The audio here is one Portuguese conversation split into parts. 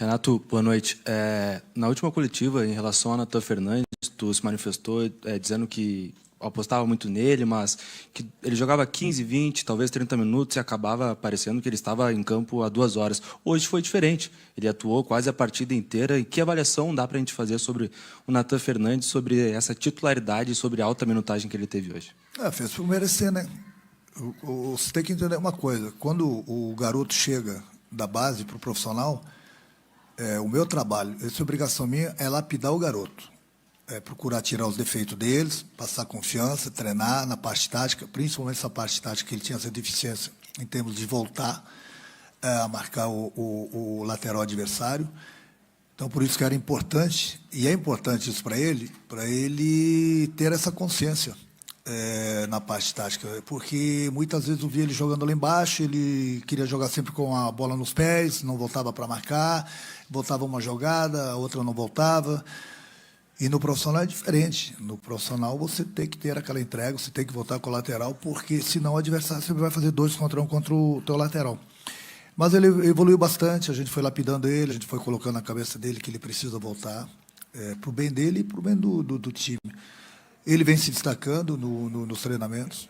Renato, boa noite. Na última coletiva, em relação a Natan Fernandes, tu se manifestou dizendo que apostava muito nele, mas que ele jogava 15, 20, talvez 30 minutos e acabava parecendo que ele estava em campo há 2 horas. Hoje foi diferente. Ele atuou quase a partida inteira. E que avaliação dá para a gente fazer sobre o Natan Fernandes, sobre essa titularidade e sobre a alta minutagem que ele teve hoje? Fez por merecer, né? Você tem que entender uma coisa. Quando o garoto chega da base para o profissional, o meu trabalho, essa obrigação minha é lapidar o garoto. Procurar tirar os defeitos deles, passar confiança, treinar na parte tática, principalmente essa parte tática que ele tinha essa deficiência em termos de voltar a marcar o lateral adversário. Então, por isso que era importante, e é importante isso para ele ter essa consciência na parte tática, porque muitas vezes eu via ele jogando lá embaixo, ele queria jogar sempre com a bola nos pés, não voltava para marcar, voltava uma jogada, a outra não voltava. E no profissional é diferente. No profissional você tem que ter aquela entrega, você tem que voltar com o lateral, porque senão o adversário sempre vai fazer 2 contra 1 contra o teu lateral. Mas ele evoluiu bastante, a gente foi lapidando ele, a gente foi colocando na cabeça dele que ele precisa voltar, para o bem dele e para o bem do time. Ele vem se destacando nos treinamentos.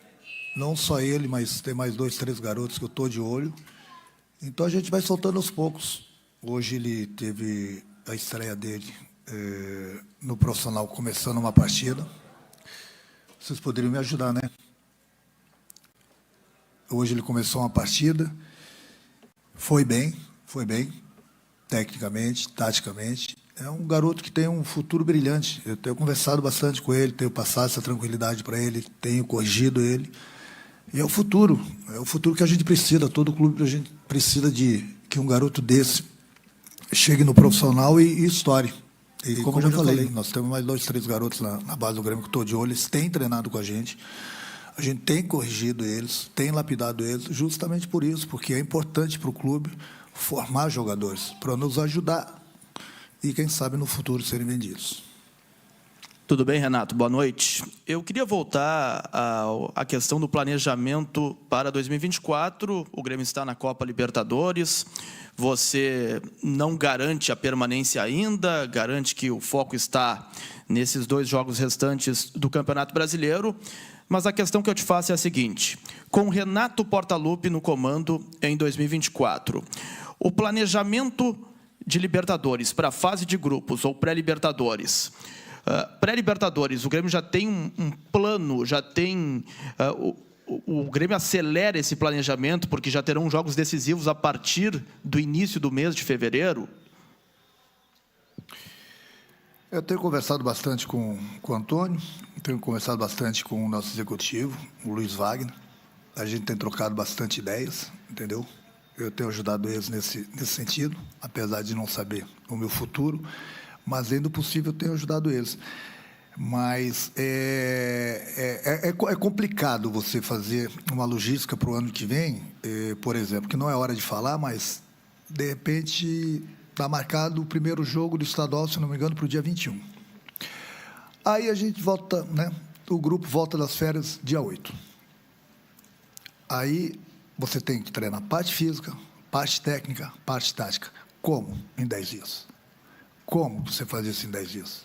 Não só ele, mas tem mais 2, 3 garotos que eu estou de olho. Então a gente vai soltando aos poucos. Hoje ele teve a estreia dele no profissional, começando uma partida. Vocês poderiam me ajudar, né? Hoje ele começou uma partida, foi bem, tecnicamente, taticamente. É um garoto que tem um futuro brilhante. Eu tenho conversado bastante com ele, tenho passado essa tranquilidade para ele, tenho corrigido ele. E é o futuro que a gente precisa, todo clube a gente precisa de que um garoto desse chegue no profissional e estoure. E como eu já falei, nós temos mais 2, 3 garotos na base do Grêmio que estou de olho, eles têm treinado com a gente tem corrigido eles, tem lapidado eles, justamente por isso, porque é importante para o clube formar jogadores, para nos ajudar e, quem sabe, no futuro serem vendidos. Tudo bem, Renato? Boa noite. Eu queria voltar à questão do planejamento para 2024. O Grêmio está na Copa Libertadores. Você não garante a permanência ainda, garante que o foco está nesses 2 jogos restantes do Campeonato Brasileiro. Mas a questão que eu te faço é a seguinte: com Renato Portaluppi no comando em 2024, o planejamento de Libertadores para a fase de grupos ou pré-Libertadores, o Grêmio já tem um plano, já tem... O Grêmio acelera esse planejamento, porque já terão jogos decisivos a partir do início do mês de fevereiro? Eu tenho conversado bastante com o Antônio, tenho conversado bastante com o nosso executivo, o Luiz Wagner. A gente tem trocado bastante ideias, entendeu? Eu tenho ajudado eles nesse sentido, apesar de não saber o meu futuro, mas, dentro do possível, eu tenho ajudado eles. Mas é complicado você fazer uma logística para o ano que vem, por exemplo, que não é hora de falar, mas, de repente, está marcado o primeiro jogo do estadual, se não me engano, para o dia 21. Aí a gente volta, né? O grupo volta das férias dia 8. Aí você tem que treinar parte física, parte técnica, parte tática. Como? Em 10 dias. Como você faz isso em 10 dias?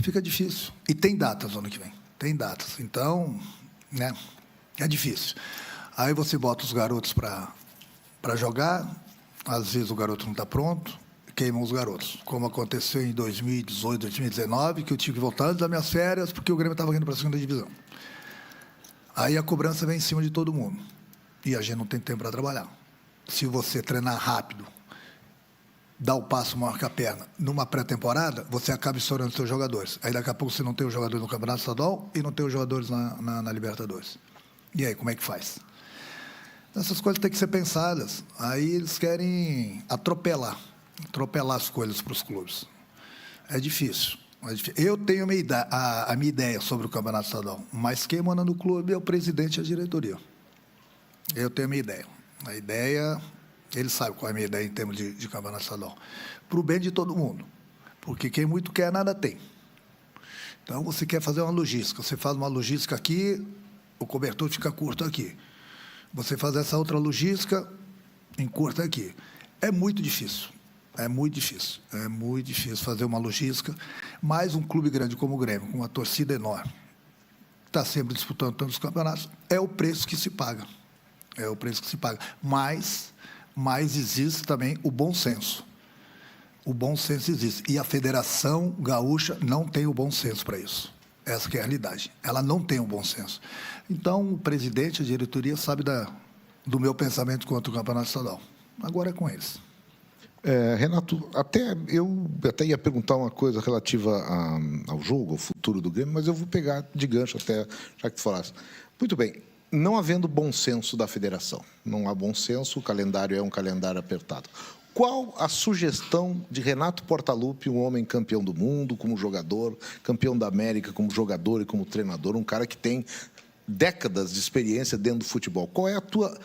Fica difícil. E tem datas no ano que vem. Tem datas. Então, né? É difícil. Aí você bota os garotos para jogar. Às vezes o garoto não está pronto. Queimam os garotos. Como aconteceu em 2018, 2019, que eu tive que voltar antes das minhas férias, porque o Grêmio estava indo para a 2ª divisão. Aí a cobrança vem em cima de todo mundo. E a gente não tem tempo para trabalhar. Se você treinar rápido, dar o passo maior que a perna numa pré-temporada, você acaba estourando seus jogadores. Aí daqui a pouco você não tem os jogadores no Campeonato Estadual e não tem os jogadores na Libertadores. E aí, como é que faz? Essas coisas têm que ser pensadas. Aí eles querem atropelar as coisas para os clubes. É difícil. Eu tenho a minha ideia sobre o Campeonato Estadual, mas quem manda no clube é o presidente e a diretoria. Eu tenho a minha ideia. A ideia... Ele sabe qual é a minha ideia em termos de Campeonato Estadual. Para o bem de todo mundo. Porque quem muito quer, nada tem. Então, você quer fazer uma logística. Você faz uma logística aqui, o cobertor fica curto aqui. Você faz essa outra logística, encurta aqui. É muito difícil. É muito difícil fazer uma logística. Mais um clube grande como o Grêmio, com uma torcida enorme, está sempre disputando tantos campeonatos, é o preço que se paga. Mas existe também o bom senso. O bom senso existe. E a Federação Gaúcha não tem o bom senso para isso. Essa que é a realidade. Ela não tem o bom senso. Então, o presidente, a diretoria, sabe do meu pensamento quanto ao Campeonato Estadual. Agora é com eles. Renato, eu até ia perguntar uma coisa relativa ao jogo, ao futuro do Grêmio, mas eu vou pegar de gancho até, já que tu falaste. Muito bem, não havendo bom senso da federação, não há bom senso, o calendário é um calendário apertado. Qual a sugestão de Renato Portaluppi, um homem campeão do mundo como jogador, campeão da América como jogador e como treinador, um cara que tem décadas de experiência dentro do futebol? Qual é a tua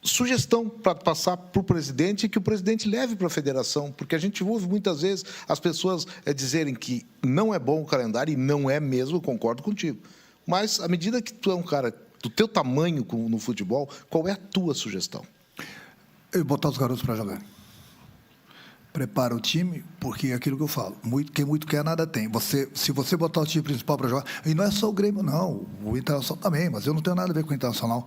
sugestão para passar para o presidente e que o presidente leve para a federação? Porque a gente ouve muitas vezes as pessoas dizerem que não é bom o calendário, e não é mesmo, eu concordo contigo. Mas, à medida que tu é um cara do teu tamanho no futebol, qual é a tua sugestão? Eu botar os garotos para jogar. Prepara o time, porque é aquilo que eu falo. Quem muito quer, nada tem. Se você botar o time principal para jogar, e não é só o Grêmio, não. O Internacional também, mas eu não tenho nada a ver com o Internacional,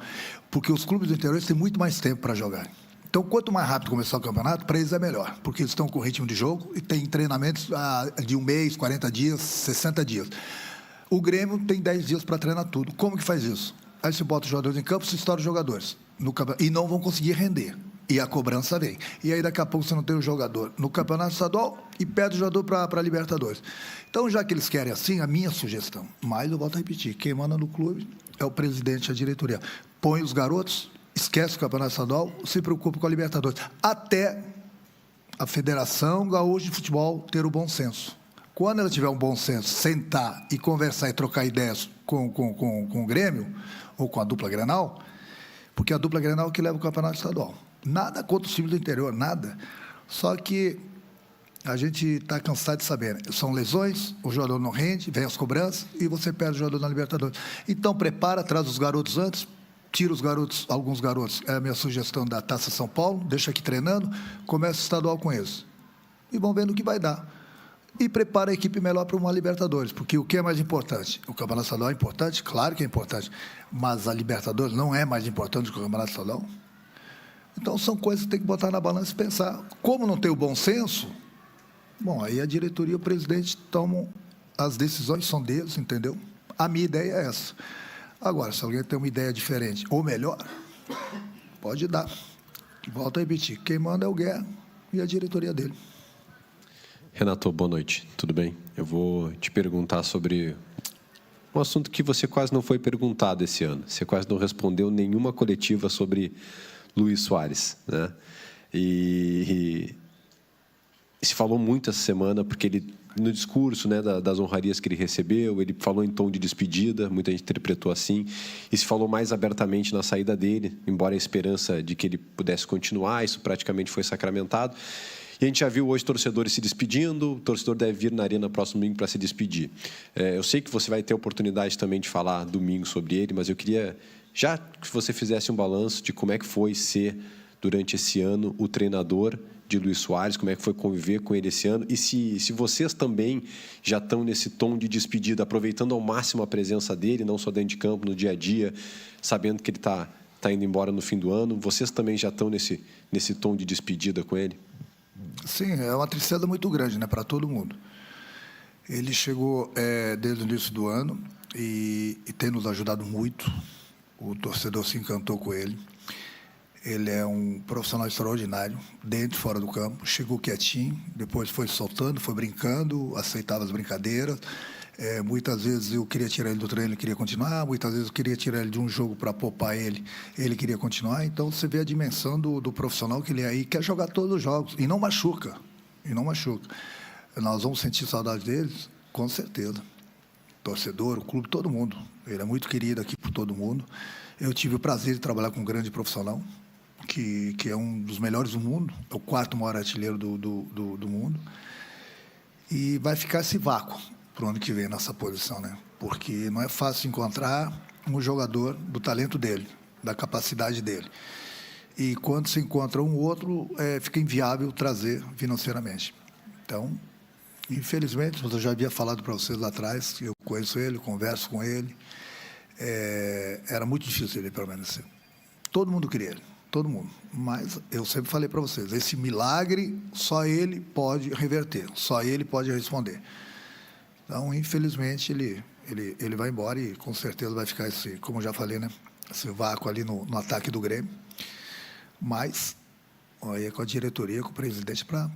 porque os clubes do interior têm muito mais tempo para jogar. Então, quanto mais rápido começar o campeonato, para eles é melhor, porque eles estão com ritmo de jogo e tem treinamentos de 1 mês, 40 dias, 60 dias. O Grêmio tem 10 dias para treinar tudo. Como que faz isso? Aí você bota os jogadores em campo, você estoura os jogadores. E não vão conseguir render. E a cobrança vem. E aí, daqui a pouco, você não tem o jogador no Campeonato Estadual e perde o jogador para a Libertadores. Então, já que eles querem assim, a minha sugestão, mas eu volto a repetir, quem manda no clube é o presidente e a diretoria. Põe os garotos, esquece o Campeonato Estadual, se preocupa com a Libertadores. Até a Federação Gaúcha de Futebol ter o bom senso. Quando ela tiver um bom senso, sentar e conversar e trocar ideias com o Grêmio, ou com a dupla Grenal, porque a dupla Grenal é que leva o Campeonato Estadual. Nada contra os times do interior, nada. Só que a gente está cansado de saber, né? São lesões, o jogador não rende, vem as cobranças e você perde o jogador na Libertadores. Então, prepara, traz os garotos antes, tira os garotos, alguns garotos, é a minha sugestão da Taça São Paulo, deixa aqui treinando, começa o estadual com eles. E vão vendo o que vai dar. E prepara a equipe melhor para uma Libertadores, porque o que é mais importante? O Campeonato Estadual é importante? Claro que é importante, mas a Libertadores não é mais importante que o Campeonato Estadual? Então, são coisas que tem que botar na balança e pensar. Como não tem o bom senso, bom, aí a diretoria e o presidente tomam as decisões, são deles, entendeu? A minha ideia é essa. Agora, se alguém tem uma ideia diferente ou melhor, pode dar. Volto a repetir, quem manda é o Guerra e a diretoria dele. Renato, boa noite, tudo bem? Eu vou te perguntar sobre um assunto que você quase não foi perguntado esse ano. Você quase não respondeu nenhuma coletiva sobre Luís Soares, né? E se falou muito essa semana, porque ele, no discurso, né, das honrarias que ele recebeu, ele falou em tom de despedida, muita gente interpretou assim, e se falou mais abertamente na saída dele, embora a esperança de que ele pudesse continuar, isso praticamente foi sacramentado. E a gente já viu hoje torcedores se despedindo, o torcedor deve vir na Arena próximo domingo para se despedir. Eu sei que você vai ter oportunidade também de falar domingo sobre ele, mas eu queria já que você fizesse um balanço de como é que foi ser, durante esse ano, o treinador de Luís Soares, como é que foi conviver com ele esse ano, e se vocês também já estão nesse tom de despedida, aproveitando ao máximo a presença dele, não só dentro de campo, no dia a dia, sabendo que ele está indo embora no fim do ano, vocês também já estão nesse tom de despedida com ele? Sim, é uma tristeza muito grande, né, para todo mundo. Ele chegou desde o início do ano e tem nos ajudado muito. O torcedor se encantou com ele. Ele é um profissional extraordinário, dentro e fora do campo. Chegou quietinho, depois foi soltando, foi brincando, aceitava as brincadeiras. Muitas vezes eu queria tirar ele do treino, ele queria continuar. Muitas vezes eu queria tirar ele de um jogo para poupar ele, ele queria continuar. Então, você vê a dimensão do profissional que ele é aí, quer jogar todos os jogos, e não machuca. Nós vamos sentir saudade deles, com certeza. Torcedor, o clube, todo mundo. Ele é muito querido aqui por todo mundo. Eu tive o prazer de trabalhar com um grande profissional, que é um dos melhores do mundo, é o 4º maior artilheiro do mundo. E vai ficar esse vácuo para o ano que vem nessa posição, né? Porque não é fácil encontrar um jogador do talento dele, da capacidade dele. E quando se encontra um outro, fica inviável trazer financeiramente. Então, infelizmente, eu já havia falado para vocês lá atrás, eu conheço ele, converso com ele, era muito difícil ele permanecer. Todo mundo queria ele, todo mundo. Mas eu sempre falei para vocês, esse milagre só ele pode reverter, só ele pode responder. Então, infelizmente, ele vai embora e com certeza vai ficar esse, como eu já falei, né, esse vácuo ali no ataque do Grêmio. Mas aí é com a diretoria, com o presidente, para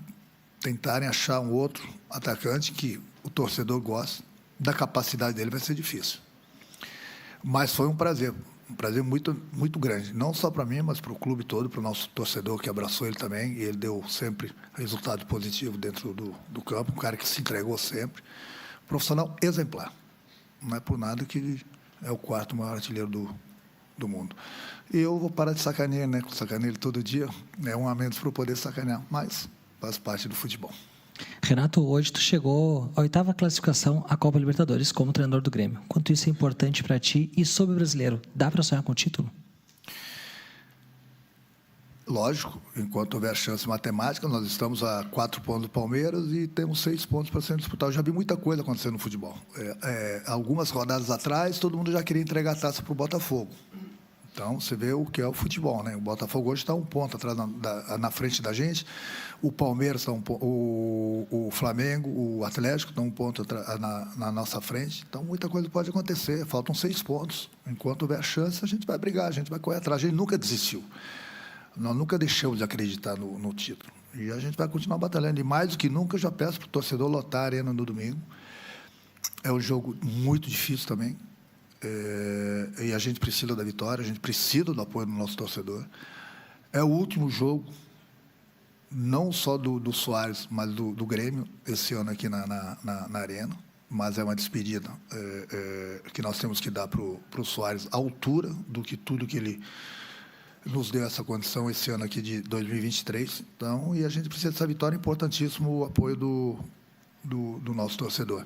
tentarem achar um outro atacante que o torcedor gosta. Da capacidade dele vai ser difícil. Mas foi um prazer muito, muito grande. Não só para mim, mas para o clube todo, para o nosso torcedor que abraçou ele também. E ele deu sempre resultado positivo dentro do campo, um cara que se entregou sempre. Profissional exemplar. Não é por nada que ele é o 4º maior artilheiro do mundo. E eu vou parar de sacanear, né? Sacanear ele todo dia. É um a menos para eu poder sacanear, mas faz parte do futebol. Renato, hoje tu chegou à 8ª classificação à Copa Libertadores como treinador do Grêmio. Quanto isso é importante para ti e sobre o brasileiro? Dá para sonhar com o título? Lógico, enquanto houver chance matemática, nós estamos a 4 pontos do Palmeiras e temos 6 pontos para ser disputados. Eu já vi muita coisa acontecendo no futebol. Algumas rodadas atrás, todo mundo já queria entregar a taça para o Botafogo. Então, você vê o que é o futebol, né? O Botafogo hoje está 1 ponto atrás na frente da gente. O Palmeiras está o Flamengo, o Atlético estão 1 ponto na nossa frente. Então, muita coisa pode acontecer. Faltam 6 pontos. Enquanto houver chance, a gente vai brigar, a gente vai correr atrás. A gente nunca desistiu. Nós nunca deixamos de acreditar no título. E a gente vai continuar batalhando. E mais do que nunca, eu já peço para o torcedor lotar a arena no domingo. É um jogo muito difícil também. E a gente precisa da vitória, a gente precisa do apoio do nosso torcedor. É o último jogo, não só do Soares, mas do Grêmio, esse ano aqui na Arena. Mas é uma despedida que nós temos que dar para o Soares à altura do que tudo que ele nos deu essa condição esse ano aqui de 2023. Então, e a gente precisa dessa vitória, importantíssimo o apoio do nosso torcedor.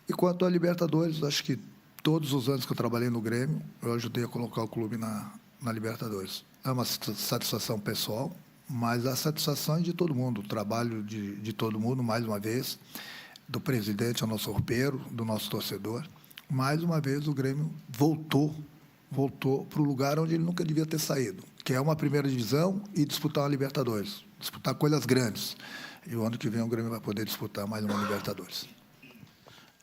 E quanto à Libertadores, acho que todos os anos que eu trabalhei no Grêmio, eu ajudei a colocar o clube na Libertadores. É uma satisfação pessoal, mas a satisfação é de todo mundo, o trabalho de todo mundo, mais uma vez, do presidente ao nosso roupeiro, do nosso torcedor. Mais uma vez o Grêmio voltou para o lugar onde ele nunca devia ter saído, que é uma primeira divisão e disputar uma Libertadores, disputar coisas grandes. E o ano que vem o Grêmio vai poder disputar mais uma Libertadores.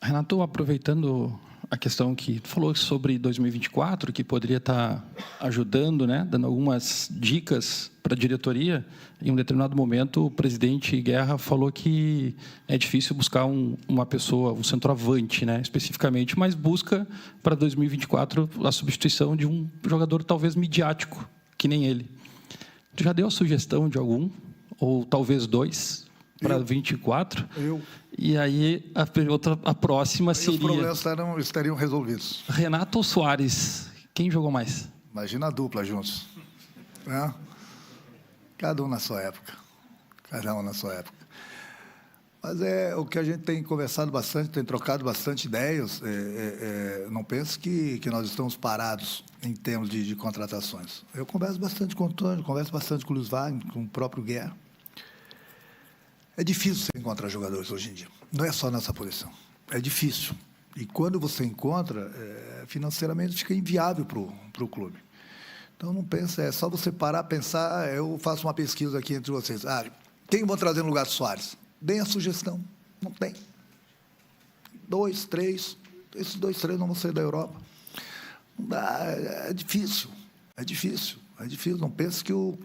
Renato, aproveitando a questão que tu falou sobre 2024, que poderia estar ajudando, né, dando algumas dicas para a diretoria, em um determinado momento o presidente Guerra falou que é difícil buscar uma pessoa, um centroavante, né, especificamente, mas busca para 2024 a substituição de um jogador talvez midiático, que nem ele. Tu já deu a sugestão de algum, ou talvez 2, para 24? E aí a próxima seria... Os problemas estariam resolvidos. Renato ou Soares? Quem jogou mais? Imagina a dupla juntos. Né? Cada um na sua época. Cada um na sua época. Mas é o que a gente tem conversado bastante, tem trocado bastante ideias. Não pense que nós estamos parados em termos de contratações. Eu converso bastante com o Antônio, converso bastante com o Luiz Wagner, com o próprio Guerra. É difícil você encontrar jogadores hoje em dia. Não é só nessa posição. É difícil. E quando você encontra, financeiramente fica inviável para o clube. Então, não pensa, é só você parar, pensar. Eu faço uma pesquisa aqui entre vocês. Quem vão trazer no lugar do Soares? Deem a sugestão. Não tem. 2, 3. Esses 2, 3 não vão sair da Europa. Não dá, é difícil. É difícil. É difícil. Não pense que o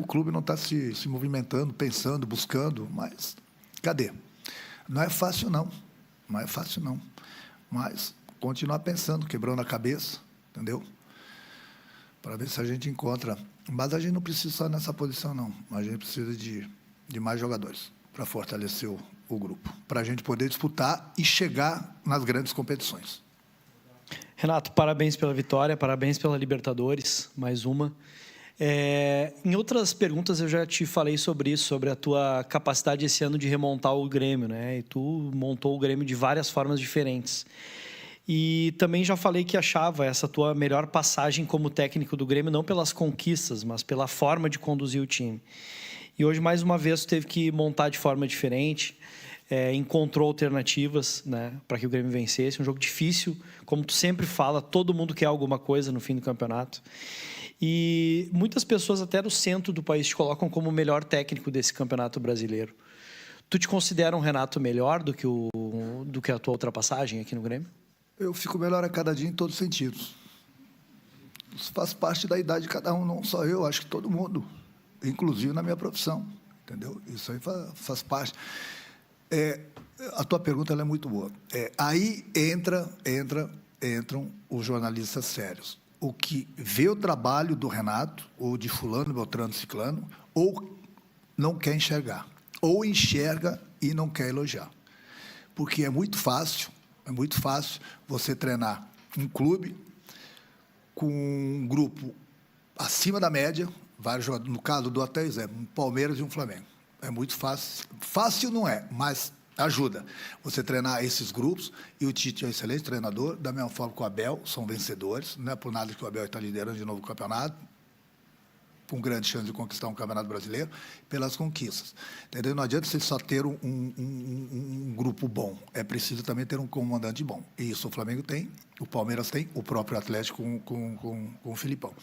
clube não está se movimentando, pensando, buscando, mas cadê? Não é fácil, não. Não é fácil, não. Mas continuar pensando, quebrando a cabeça, entendeu? Para ver se a gente encontra. Mas a gente não precisa só nessa posição, não. A gente precisa de mais jogadores para fortalecer o grupo, para a gente poder disputar e chegar nas grandes competições. Renato, parabéns pela vitória, parabéns pela Libertadores, mais uma. Em outras perguntas eu já te falei sobre isso, sobre a tua capacidade esse ano de remontar o Grêmio, né? E tu montou o Grêmio de várias formas diferentes. E também já falei que achava essa tua melhor passagem como técnico do Grêmio, não pelas conquistas, mas pela forma de conduzir o time. E hoje, mais uma vez, tu teve que montar de forma diferente, encontrou alternativas, né, para que o Grêmio vencesse. Um jogo difícil, como tu sempre fala, todo mundo quer alguma coisa no fim do campeonato. E muitas pessoas até no centro do país te colocam como o melhor técnico desse campeonato brasileiro. Tu te considera um Renato melhor do que a tua ultrapassagem aqui no Grêmio? Eu fico melhor a cada dia em todos os sentidos. Isso faz parte da idade de cada um, não só eu, acho que todo mundo, inclusive na minha profissão, entendeu? Isso aí faz parte. A tua pergunta ela é muito boa. Aí entram os jornalistas sérios. O que vê o trabalho do Renato, ou de fulano, beltrano, ciclano, ou não quer enxergar, ou enxerga e não quer elogiar. Porque é muito fácil você treinar um clube com um grupo acima da média, vários jogadores, no caso do até exemplo, um Palmeiras e um Flamengo. É muito fácil. Fácil não é, mas ajuda você treinar esses grupos. E o Tite é um excelente treinador, da mesma forma que o Abel, são vencedores. Não é por nada que o Abel está liderando de novo o campeonato, com grande chance de conquistar um campeonato brasileiro, pelas conquistas. Entendeu? Não adianta você só ter um grupo bom, é preciso também ter um comandante bom. E isso o Flamengo tem, o Palmeiras tem, o próprio Atlético com o Filipão.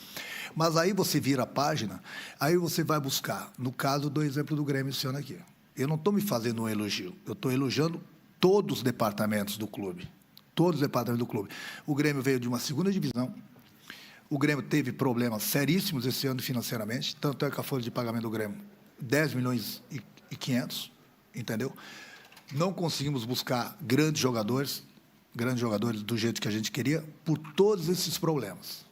Mas aí você vira a página, aí você vai buscar, no caso do exemplo do Grêmio esse ano aqui. Eu não estou me fazendo um elogio, eu estou elogiando todos os departamentos do clube. Todos os departamentos do clube. O Grêmio veio de uma segunda divisão. O Grêmio teve problemas seríssimos esse ano financeiramente, tanto é que a folha de pagamento do Grêmio, 10 milhões e 500, entendeu? Não conseguimos buscar grandes jogadores do jeito que a gente queria, por todos esses problemas.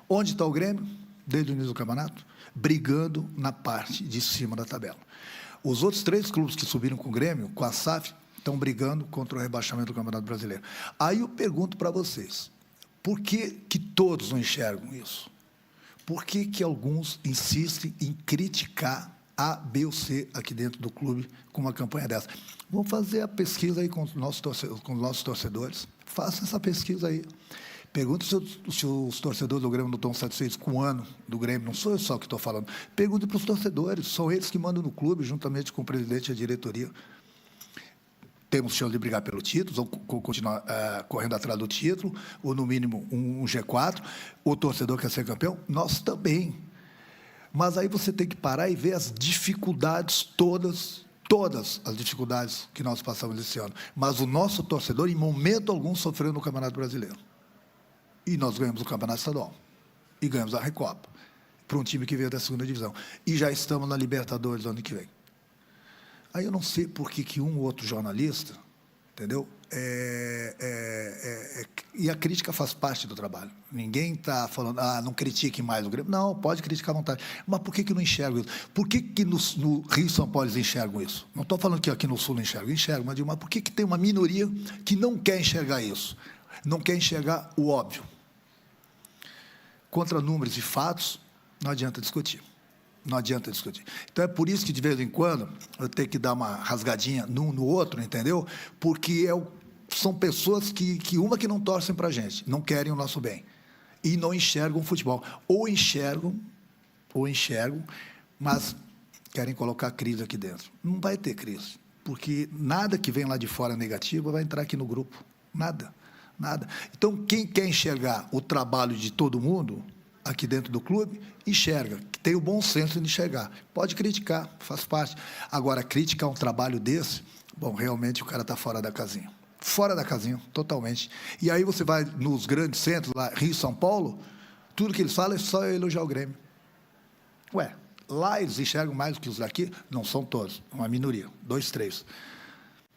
Onde está o Grêmio? Desde o início do campeonato? Brigando na parte de cima da tabela. Os outros 3 clubes que subiram com o Grêmio, com a SAF, estão brigando contra o rebaixamento do Campeonato Brasileiro. Aí eu pergunto para vocês, por que todos não enxergam isso? Por que alguns insistem em criticar A, B ou C aqui dentro do clube com uma campanha dessa? Vamos fazer a pesquisa aí com os nossos torcedores. Faça essa pesquisa aí. Pergunte se os torcedores do Grêmio não estão satisfeitos com o ano do Grêmio. Não sou eu só que estou falando. Pergunte para os torcedores. São eles que mandam no clube, juntamente com o presidente e a diretoria. Temos chance de brigar pelo título, ou continuar correndo atrás do título, ou, no mínimo, um G4. O torcedor quer ser campeão? Nós também. Mas aí você tem que parar e ver as dificuldades todas as dificuldades que nós passamos esse ano. Mas o nosso torcedor, em momento algum, sofreu no Campeonato Brasileiro. E nós ganhamos o Campeonato Estadual. E ganhamos a Recopa. Para um time que veio da segunda divisão. E já estamos na Libertadores ano que vem. Aí eu não sei por que um ou outro jornalista, entendeu? E a crítica faz parte do trabalho. Ninguém está falando, não critique mais o Grêmio. Não, pode criticar à vontade. Mas por que não enxergam isso? Por que no Rio e São Paulo eles enxergam isso? Não estou falando que aqui no Sul não enxergam, mas por que tem uma minoria que não quer enxergar isso? Não quer enxergar o óbvio. Contra números e fatos, não adianta discutir. Não adianta discutir. Então, é por isso que, de vez em quando, eu tenho que dar uma rasgadinha num no outro, entendeu? Porque são pessoas que não torcem para a gente, não querem o nosso bem. E não enxergam o futebol. Ou enxergam, mas querem colocar crise aqui dentro. Não vai ter crise, porque nada que vem lá de fora negativo vai entrar aqui no grupo. Nada. Então, quem quer enxergar o trabalho de todo mundo aqui dentro do clube, enxerga, que tem o bom senso de enxergar. Pode criticar, faz parte. Agora, criticar um trabalho desse, realmente o cara está fora da casinha. Fora da casinha, totalmente. E aí você vai nos grandes centros, lá, Rio e São Paulo, tudo que eles falam é só elogiar o Grêmio. Lá eles enxergam mais do que os daqui? Não são todos, uma minoria, 2, 3.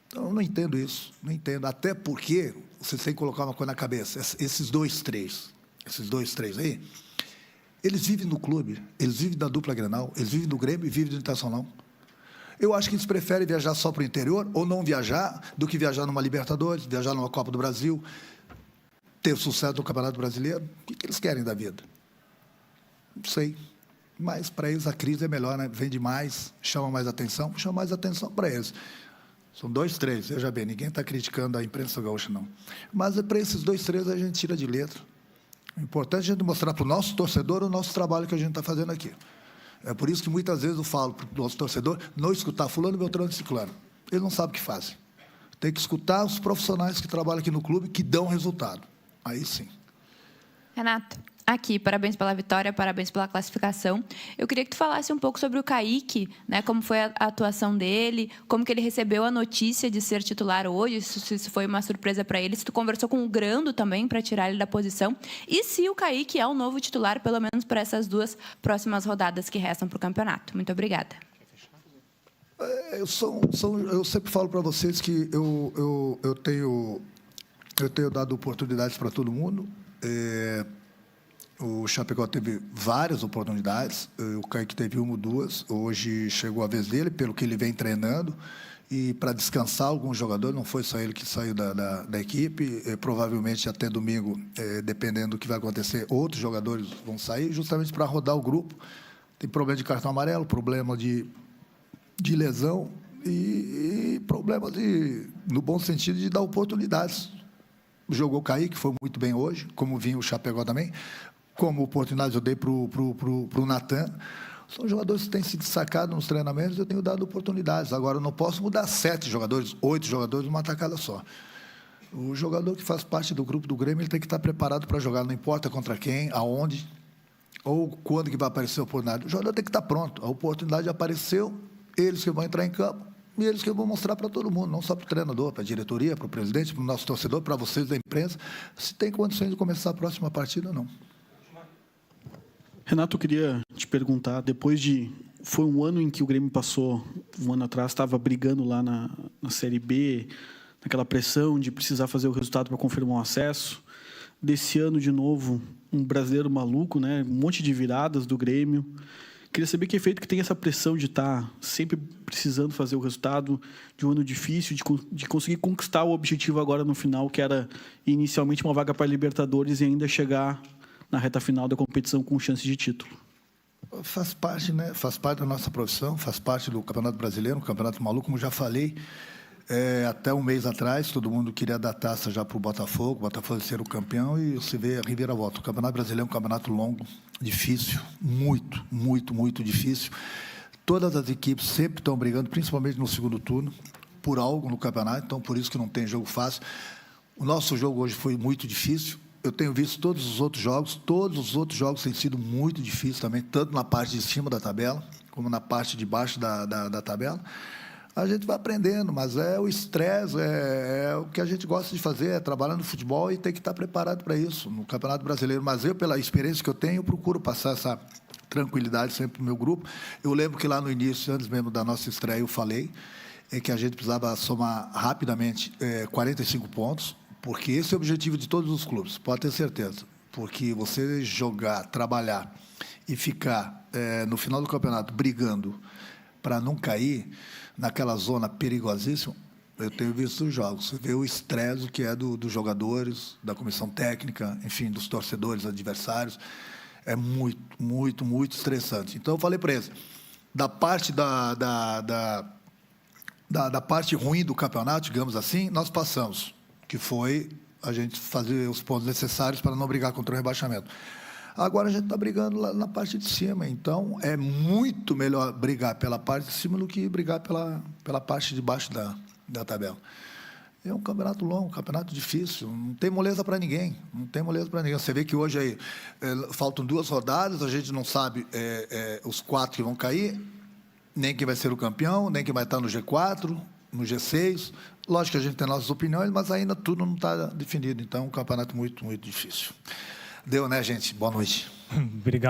Então, eu não entendo isso, não entendo. Até porque você tem que colocar uma coisa na cabeça. Esses dois, três aí, eles vivem no clube, eles vivem da dupla Grenal, eles vivem do Grêmio e vivem do Internacional. Eu acho que eles preferem viajar só para o interior ou não viajar do que viajar numa Libertadores, viajar numa Copa do Brasil, ter sucesso no Campeonato Brasileiro. O que eles querem da vida? Não sei. Mas para eles a crise é melhor, né? Vende mais, chama mais atenção para eles. São 2, 3, veja bem, ninguém está criticando a imprensa gaúcha, não. Mas para esses 2, 3 a gente tira de letra. O importante é a gente mostrar para o nosso torcedor o nosso trabalho que a gente está fazendo aqui. É por isso que muitas vezes eu falo para o nosso torcedor não escutar fulano, beltrano e ciclano. Ele não sabe o que fazem. Tem que escutar os profissionais que trabalham aqui no clube, que dão resultado. Aí sim. Renato, aqui, parabéns pela vitória, parabéns pela classificação. Eu queria que tu falasse um pouco sobre o Kaique, né? Como foi a atuação dele, como que ele recebeu a notícia de ser titular hoje, se isso foi uma surpresa para ele, se tu conversou com o Grando também para tirar ele da posição, e se o Kaique é o novo titular, pelo menos para essas 2 próximas rodadas que restam para o campeonato. Muito obrigada. Eu sempre falo para vocês que eu tenho dado oportunidades para todo mundo. O Chapecó teve várias oportunidades, o Kaique teve 1 ou 2, hoje chegou a vez dele, pelo que ele vem treinando, e para descansar alguns jogadores, não foi só ele que saiu da equipe, provavelmente até domingo, dependendo do que vai acontecer, outros jogadores vão sair, justamente para rodar o grupo. Tem problema de cartão amarelo, problema de lesão e problema no bom sentido, de dar oportunidades. Jogou o Kaique, foi muito bem hoje, como vinha o Chapecó também, como oportunidades eu dei para o Natan. São jogadores que têm se destacado nos treinamentos, eu tenho dado oportunidades. Agora, eu não posso mudar 7 jogadores, 8 jogadores numa tacada só. O jogador que faz parte do grupo do Grêmio, ele tem que estar preparado para jogar, não importa contra quem, aonde, ou quando que vai aparecer a oportunidade. O jogador tem que estar pronto. A oportunidade apareceu, eles que vão entrar em campo, e eles que vão mostrar para todo mundo, não só para o treinador, para a diretoria, para o presidente, para o nosso torcedor, para vocês da imprensa, se tem condições de começar a próxima partida ou não. Renato, eu queria te perguntar, foi um ano em que o Grêmio passou, um ano atrás, estava brigando lá na Série B, naquela pressão de precisar fazer o resultado para confirmar o acesso. Desse ano, de novo, um brasileiro maluco, né? Um monte de viradas do Grêmio. Queria saber que efeito que tem essa pressão de estar sempre precisando fazer o resultado, de um ano difícil, de conseguir conquistar o objetivo agora no final, que era inicialmente uma vaga para a Libertadores e ainda chegar na reta final da competição com chance de título. Faz parte, né? Faz parte da nossa profissão, faz parte do Campeonato Brasileiro, um campeonato maluco, como já falei. Até um mês atrás, todo mundo queria dar taça já para o Botafogo ser o campeão, e você vê a reviravolta. O Campeonato Brasileiro é um campeonato longo, difícil, muito, muito, muito difícil. Todas as equipes sempre estão brigando, principalmente no segundo turno, por algo no campeonato, então por isso que não tem jogo fácil. O nosso jogo hoje foi muito difícil. Eu tenho visto todos os outros jogos têm sido muito difíceis também, tanto na parte de cima da tabela, como na parte de baixo da tabela. A gente vai aprendendo, mas o estresse, é o que a gente gosta de fazer, é trabalhar no futebol e tem que estar preparado para isso, no Campeonato Brasileiro. Mas eu, pela experiência que eu tenho, procuro passar essa tranquilidade sempre para o meu grupo. Eu lembro que lá no início, antes mesmo da nossa estreia, eu falei que a gente precisava somar rapidamente 45 pontos, porque esse é o objetivo de todos os clubes, pode ter certeza. Porque você jogar, trabalhar e ficar no final do campeonato brigando para não cair naquela zona perigosíssima, eu tenho visto os jogos. Você vê o estresse que é dos jogadores, da comissão técnica, enfim, dos torcedores adversários. É muito, muito, muito estressante. Então, eu falei para eles, da parte da parte ruim do campeonato, digamos assim, nós passamos, que foi a gente fazer os pontos necessários para não brigar contra o rebaixamento. Agora a gente está brigando lá na parte de cima, então é muito melhor brigar pela parte de cima do que brigar pela parte de baixo da tabela. É um campeonato longo, um campeonato difícil, não tem moleza para ninguém, não tem moleza para ninguém. Você vê que hoje aí faltam 2 rodadas, a gente não sabe os 4 que vão cair, nem quem vai ser o campeão, nem quem vai estar no G4, no G6. Lógico que a gente tem nossas opiniões, mas ainda tudo não está definido. Então, é um campeonato muito, muito difícil. Deu, né, gente? Boa noite. Obrigado.